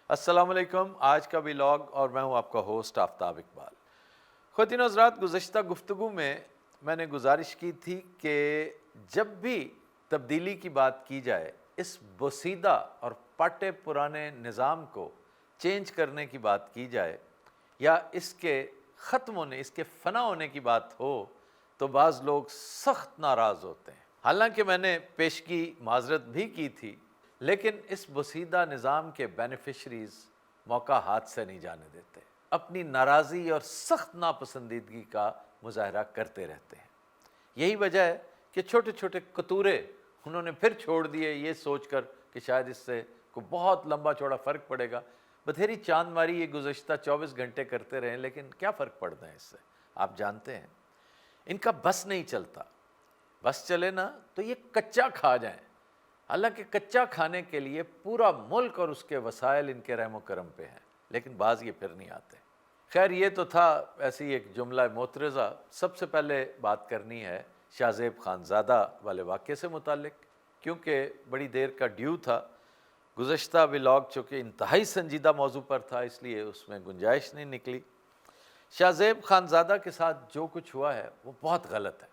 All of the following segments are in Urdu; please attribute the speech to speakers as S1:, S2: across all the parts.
S1: السلام علیکم. آج کا ولاگ اور میں ہوں آپ کا ہوسٹ آفتاب اقبال. خواتین و حضرات, گزشتہ گفتگو میں نے گزارش کی تھی کہ جب بھی تبدیلی کی بات کی جائے, اس بوسیدہ اور پاٹے پرانے نظام کو چینج کرنے کی بات کی جائے یا اس کے ختم ہونے, اس کے فنا ہونے کی بات ہو, تو بعض لوگ سخت ناراض ہوتے ہیں. حالانکہ میں نے پیشگی معذرت بھی کی تھی, لیکن اس بوسیدہ نظام کے بینیفیشریز موقع ہاتھ سے نہیں جانے دیتے, اپنی ناراضی اور سخت ناپسندیدگی کا مظاہرہ کرتے رہتے ہیں. یہی وجہ ہے کہ چھوٹے چھوٹے قطورے انہوں نے پھر چھوڑ دیے, یہ سوچ کر کہ شاید اس سے کوئی بہت لمبا چوڑا فرق پڑے گا. بتھیری چاند ماری یہ گزشتہ 24 گھنٹے کرتے رہیں, لیکن کیا فرق پڑتا ہے اس سے؟ آپ جانتے ہیں ان کا بس نہیں چلتا. بس چلے نا تو یہ کچا کھا جائیں, حالانکہ کچا کھانے کے لیے پورا ملک اور اس کے وسائل ان کے رحم و کرم پہ ہیں, لیکن بعض یہ پھر نہیں آتے. خیر, یہ تو تھا ایسی ایک جملہ معترضہ. سب سے پہلے بات کرنی ہے شاہ زیب خانزادہ والے واقعے سے متعلق, کیونکہ بڑی دیر کا ڈیو تھا. گزشتہ ولاگ چونکہ انتہائی سنجیدہ موضوع پر تھا, اس لیے اس میں گنجائش نہیں نکلی. شاہ زیب خانزادہ کے ساتھ جو کچھ ہوا ہے وہ بہت غلط ہے.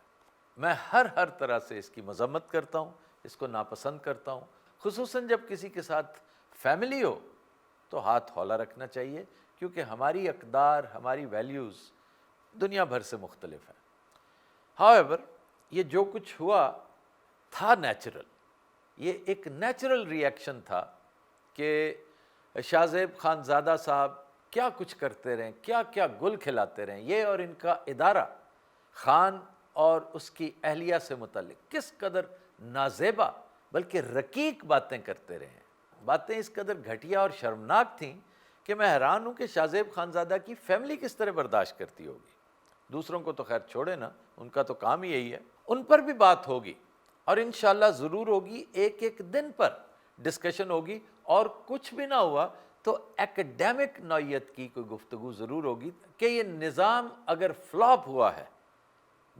S1: میں ہر طرح سے اس کی مذمت کرتا ہوں, اس کو ناپسند کرتا ہوں. خصوصاً جب کسی کے ساتھ فیملی ہو تو ہاتھ ہولا رکھنا چاہیے, کیونکہ ہماری اقدار, ہماری ویلیوز دنیا بھر سے مختلف ہیں. ہاؤیور, یہ جو کچھ ہوا تھا نیچرل, یہ ایک نیچرل ری ایکشن تھا کہ شاہ زیب خانزادہ صاحب کیا کچھ کرتے رہیں, کیا کیا گل کھلاتے رہیں. یہ اور ان کا ادارہ خان اور اس کی اہلیہ سے متعلق کس قدر نازیبا بلکہ رقیق باتیں کرتے رہے ہیں. باتیں اس قدر گھٹیا اور شرمناک تھیں کہ میں حیران ہوں کہ شاہ زیب خانزادہ کی فیملی کس طرح برداشت کرتی ہوگی. دوسروں کو تو خیر چھوڑے نا, ان کا تو کام ہی یہی ہے. ان پر بھی بات ہوگی اور انشاءاللہ ضرور ہوگی. ایک ایک دن پر ڈسکشن ہوگی, اور کچھ بھی نہ ہوا تو ایکڈیمک نوعیت کی کوئی گفتگو ضرور ہوگی کہ یہ نظام اگر فلاپ ہوا ہے,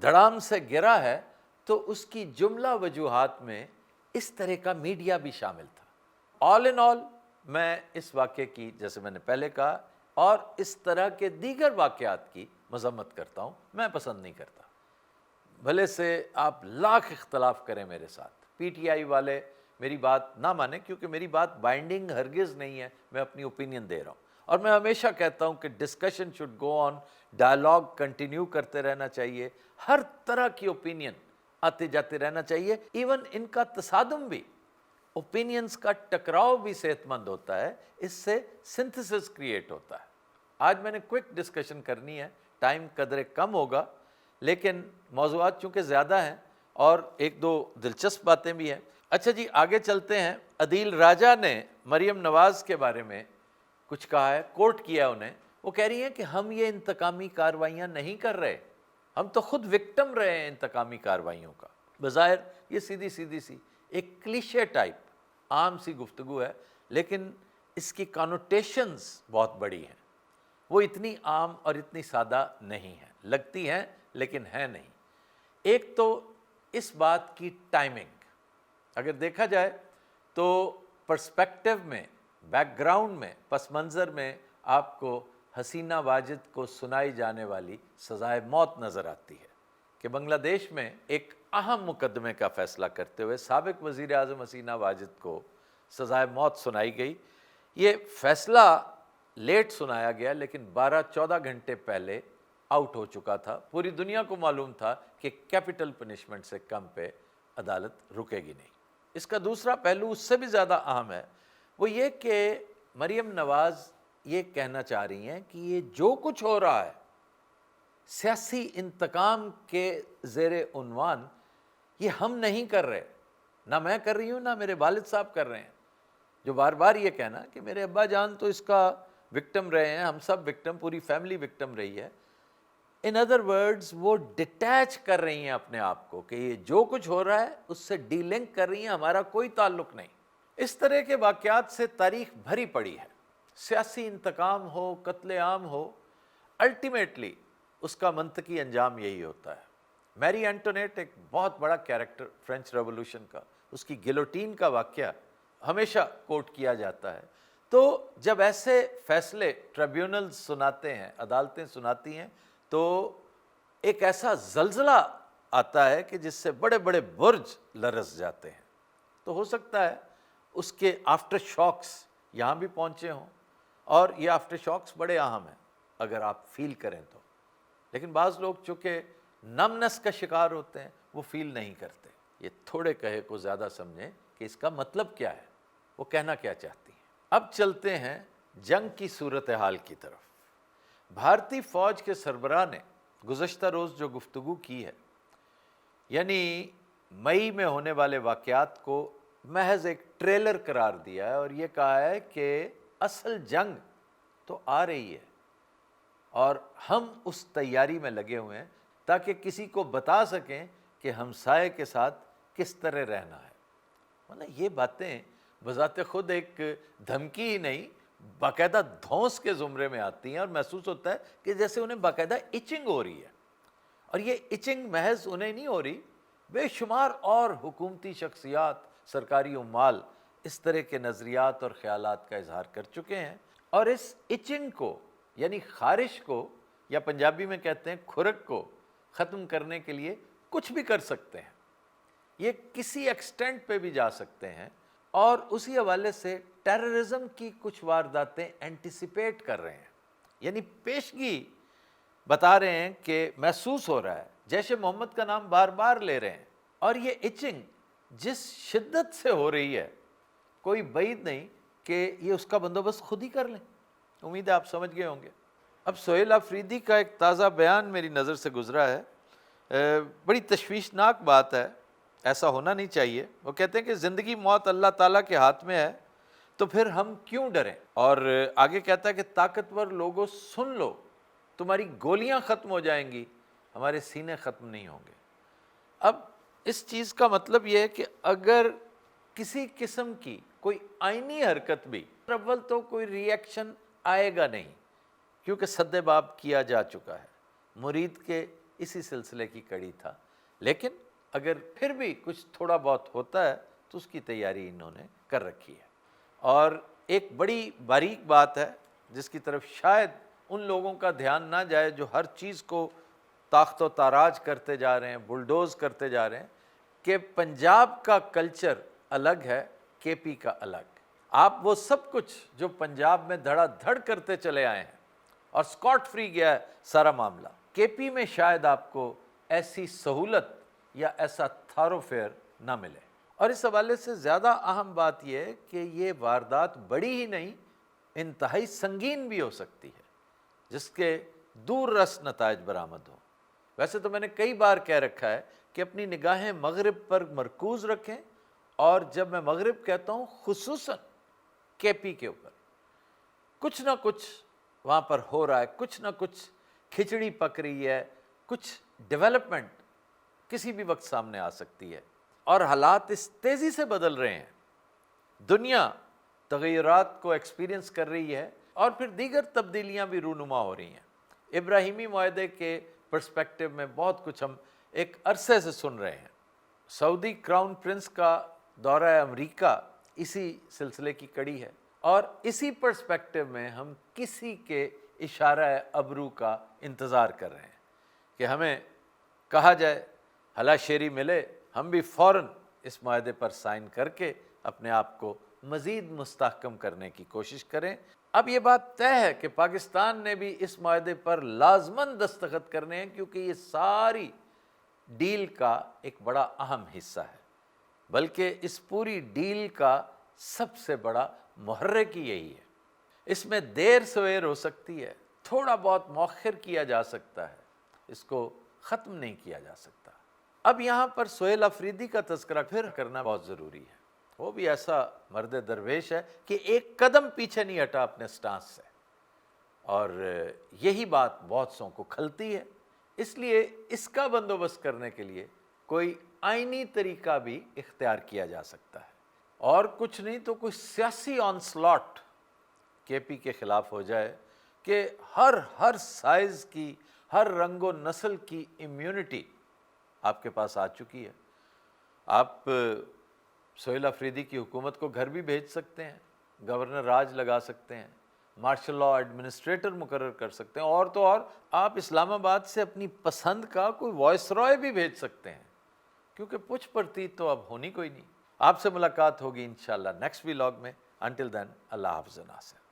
S1: دھڑام سے گرا ہے, تو اس کی جملہ وجوہات میں اس طرح کا میڈیا بھی شامل تھا. آل ان آل, میں اس واقعے کی, جیسے میں نے پہلے کہا, اور اس طرح کے دیگر واقعات کی مذمت کرتا ہوں. میں پسند نہیں کرتا, بھلے سے آپ لاکھ اختلاف کریں میرے ساتھ. پی ٹی آئی والے میری بات نہ مانیں, کیونکہ میری بات بائنڈنگ ہرگز نہیں ہے, میں اپنی اوپینین دے رہا ہوں. اور میں ہمیشہ کہتا ہوں کہ discussion should go on, dialogue continue کرتے رہنا چاہیے, ہر طرح کی اوپینین آتے جاتے رہنا چاہیے. ایون ان کا تصادم بھی, اوپینینز کا ٹکراؤ بھی صحت مند ہوتا ہے, اس سے سنتھسس کریٹ ہوتا ہے. آج میں نے کوئک ڈسکشن کرنی ہے, ٹائم قدرے کم ہوگا, لیکن موضوعات چونکہ زیادہ ہیں اور ایک دو دلچسپ باتیں بھی ہیں. اچھا جی, آگے چلتے ہیں. عدیل راجہ نے مریم نواز کے بارے میں کچھ کہا ہے, کوٹ کیا انہیں. وہ کہہ رہی ہیں کہ ہم یہ انتقامی کارروائیاں نہیں کر رہے, ہم تو خود وکٹم رہے ہیں انتقامی کارروائیوں کا. بظاہر یہ سیدھی سی ایک کلیشے ٹائپ عام سی گفتگو ہے, لیکن اس کی کانوٹیشنز بہت بڑی ہیں. وہ اتنی عام اور اتنی سادہ نہیں ہیں, لگتی ہیں لیکن ہیں نہیں. ایک تو اس بات کی ٹائمنگ, اگر دیکھا جائے تو پرسپیکٹو میں, بیک گراؤنڈ میں, پس منظر میں آپ کو حسینہ واجد کو سنائی جانے والی سزائے موت نظر آتی ہے کہ بنگلہ دیش میں ایک اہم مقدمے کا فیصلہ کرتے ہوئے سابق وزیر اعظم حسینہ واجد کو سزائے موت سنائی گئی. یہ فیصلہ لیٹ سنایا گیا, لیکن 12-14 گھنٹے پہلے آؤٹ ہو چکا تھا. پوری دنیا کو معلوم تھا کہ کیپٹل پنشمنٹ سے کم پہ عدالت رکے گی نہیں. اس کا دوسرا پہلو اس سے بھی زیادہ اہم ہے, وہ یہ کہ مریم نواز یہ کہنا چاہ رہی ہیں کہ یہ جو کچھ ہو رہا ہے سیاسی انتقام کے زیر عنوان, یہ ہم نہیں کر رہے, نہ میں کر رہی ہوں نہ میرے والد صاحب کر رہے ہیں. جو بار بار یہ کہنا کہ میرے ابا جان تو اس کا وکٹم رہے ہیں, ہم سب وکٹم, پوری فیملی وکٹم رہی ہے. ان ادر ورڈز, وہ ڈیٹیچ کر رہی ہیں اپنے آپ کو کہ یہ جو کچھ ہو رہا ہے اس سے ڈی لنک کر رہی ہیں, ہمارا کوئی تعلق نہیں. اس طرح کے واقعات سے تاریخ بھری پڑی ہے. سیاسی انتقام ہو, قتل عام ہو, الٹیمیٹلی اس کا منطقی انجام یہی ہوتا ہے. میری اینٹونیٹ ایک بہت بڑا کیریکٹر فرینچ ریولوشن کا, اس کی گلوٹین کا واقعہ ہمیشہ کوٹ کیا جاتا ہے. تو جب ایسے فیصلے ٹریبیونل سناتے ہیں، عدالتیں سناتی ہیں، تو ایک ایسا زلزلہ آتا ہے کہ جس سے بڑے بڑے برج لرز جاتے ہیں۔ تو ہو سکتا ہے اس کے آفٹر شاکس یہاں بھی پہنچے ہوں، اور یہ آفٹر شاکس بڑے اہم ہیں اگر آپ فیل کریں تو، لیکن بعض لوگ چونکہ نمنس کا شکار ہوتے ہیں وہ فیل نہیں کرتے۔ یہ تھوڑے کہے کو زیادہ سمجھیں کہ اس کا مطلب کیا ہے، وہ کہنا کیا چاہتی ہیں۔ اب چلتے ہیں جنگ کی صورتحال کی طرف۔ بھارتی فوج کے سربراہ نے گزشتہ روز جو گفتگو کی ہے، یعنی مئی میں ہونے والے واقعات کو محض ایک ٹریلر قرار دیا ہے، اور یہ کہا ہے کہ اصل جنگ تو آ رہی ہے اور ہم اس تیاری میں لگے ہوئے ہیں تاکہ کسی کو بتا سکیں کہ ہمسائے کے ساتھ کس طرح رہنا ہے۔ مطلب یہ باتیں بذات خود ایک دھمکی ہی نہیں، باقاعدہ دھونس کے زمرے میں آتی ہیں، اور محسوس ہوتا ہے کہ جیسے انہیں باقاعدہ ایچنگ ہو رہی ہے۔ اور یہ ایچنگ محض انہیں نہیں ہو رہی، بے شمار اور حکومتی شخصیات، سرکاری عمال اس طرح کے نظریات اور خیالات کا اظہار کر چکے ہیں، اور اس ایچنگ کو یعنی خارش کو، یا پنجابی میں کہتے ہیں کھرک کو، ختم کرنے کے لیے کچھ بھی کر سکتے ہیں۔ یہ کسی ایکسٹینٹ پہ بھی جا سکتے ہیں، اور اسی حوالے سے ٹیررزم کی کچھ وارداتیں اینٹیسپیٹ کر رہے ہیں، یعنی پیشگی بتا رہے ہیں کہ محسوس ہو رہا ہے، جیش محمد کا نام بار بار لے رہے ہیں، اور یہ ایچنگ جس شدت سے ہو رہی ہے کوئی بعید نہیں کہ یہ اس کا بندوبست خود ہی کر لیں۔ امید ہے آپ سمجھ گئے ہوں گے۔ اب سہیل آفریدی کا ایک تازہ بیان میری نظر سے گزرا ہے، بڑی تشویشناک بات ہے، ایسا ہونا نہیں چاہیے۔ وہ کہتے ہیں کہ زندگی موت اللہ تعالیٰ کے ہاتھ میں ہے، تو پھر ہم کیوں ڈریں؟ اور آگے کہتا ہے کہ طاقتور لوگوں سن لو، تمہاری گولیاں ختم ہو جائیں گی، ہمارے سینے ختم نہیں ہوں گے۔ اب اس چیز کا مطلب یہ ہے کہ اگر کسی قسم کی کوئی آئینی حرکت بھی، اول تو کوئی ری ایکشن آئے گا نہیں، کیونکہ سد باب کیا جا چکا ہے، مرید کے اسی سلسلے کی کڑی تھا، لیکن اگر پھر بھی کچھ تھوڑا بہت ہوتا ہے تو اس کی تیاری انہوں نے کر رکھی ہے۔ اور ایک بڑی باریک بات ہے جس کی طرف شاید ان لوگوں کا دھیان نہ جائے جو ہر چیز کو تاخت و تاراج کرتے جا رہے ہیں، بلڈوز کرتے جا رہے ہیں، کہ پنجاب کا کلچر الگ ہے، کے پی کا الگ۔ آپ وہ سب کچھ جو پنجاب میں دھڑا دھڑ کرتے چلے آئے ہیں اور اسکاٹ فری گیا ہے سارا معاملہ، کے پی میں شاید آپ کو ایسی سہولت یا ایسا تھاروفیئر نہ ملے۔ اور اس حوالے سے زیادہ اہم بات یہ ہے کہ یہ واردات بڑی ہی نہیں، انتہائی سنگین بھی ہو سکتی ہے، جس کے دور رس نتائج برآمد ہوں۔ ویسے تو میں نے کئی بار کہہ رکھا ہے کہ اپنی نگاہیں مغرب پر مرکوز رکھیں، اور جب میں مغرب کہتا ہوں خصوصاً کے پی کے اوپر، کچھ نہ کچھ وہاں پر ہو رہا ہے، کچھ نہ کچھ کھچڑی پک رہی ہے، کچھ ڈیولپمنٹ کسی بھی وقت سامنے آ سکتی ہے، اور حالات اس تیزی سے بدل رہے ہیں، دنیا تغیرات کو ایکسپیرینس کر رہی ہے، اور پھر دیگر تبدیلیاں بھی رونما ہو رہی ہیں۔ ابراہیمی معاہدے کے پرسپیکٹو میں بہت کچھ ہم ایک عرصے سے سن رہے ہیں۔ سعودی کراؤن پرنس کا دورہ امریکہ اسی سلسلے کی کڑی ہے، اور اسی پرسپیکٹو میں ہم کسی کے اشارہ ابرو کا انتظار کر رہے ہیں کہ ہمیں کہا جائے، ہلا شیری ملے، ہم بھی فوراً اس معاہدے پر سائن کر کے اپنے آپ کو مزید مستحکم کرنے کی کوشش کریں۔ اب یہ بات طے ہے کہ پاکستان نے بھی اس معاہدے پر لازماً دستخط کرنے ہیں، کیونکہ یہ ساری ڈیل کا ایک بڑا اہم حصہ ہے، بلکہ اس پوری ڈیل کا سب سے بڑا محرک ہی یہی ہے۔ اس میں دیر سویر ہو سکتی ہے، تھوڑا بہت مؤخر کیا جا سکتا ہے، اس کو ختم نہیں کیا جا سکتا۔ اب یہاں پر سہیل آفریدی کا تذکرہ پھر کرنا بہت ضروری ہے۔ وہ بھی ایسا مرد درویش ہے کہ ایک قدم پیچھے نہیں ہٹا اپنے سٹانس سے، اور یہی بات بہت سوں کو کھلتی ہے۔ اس لیے اس کا بندوبست کرنے کے لیے کوئی آئینی طریقہ بھی اختیار کیا جا سکتا ہے، اور کچھ نہیں تو کوئی سیاسی آنسلاٹ کے پی کے خلاف ہو جائے کہ ہر سائز کی، ہر رنگ و نسل کی امیونٹی آپ کے پاس آ چکی ہے۔ آپ سہیل آفریدی کی حکومت کو گھر بھی بھیج سکتے ہیں، گورنر راج لگا سکتے ہیں، مارشل لاء ایڈمنسٹریٹر مقرر کر سکتے ہیں، اور تو اور آپ اسلام آباد سے اپنی پسند کا کوئی وائس رائے بھی بھیج سکتے ہیں، کیونکہ پوچھ پرتی تو اب ہونی کوئی نہیں۔ آپ سے ملاقات ہوگی انشاءاللہ نیکسٹ ویلاگ میں۔ انٹل دین، اللہ حافظ ناصر۔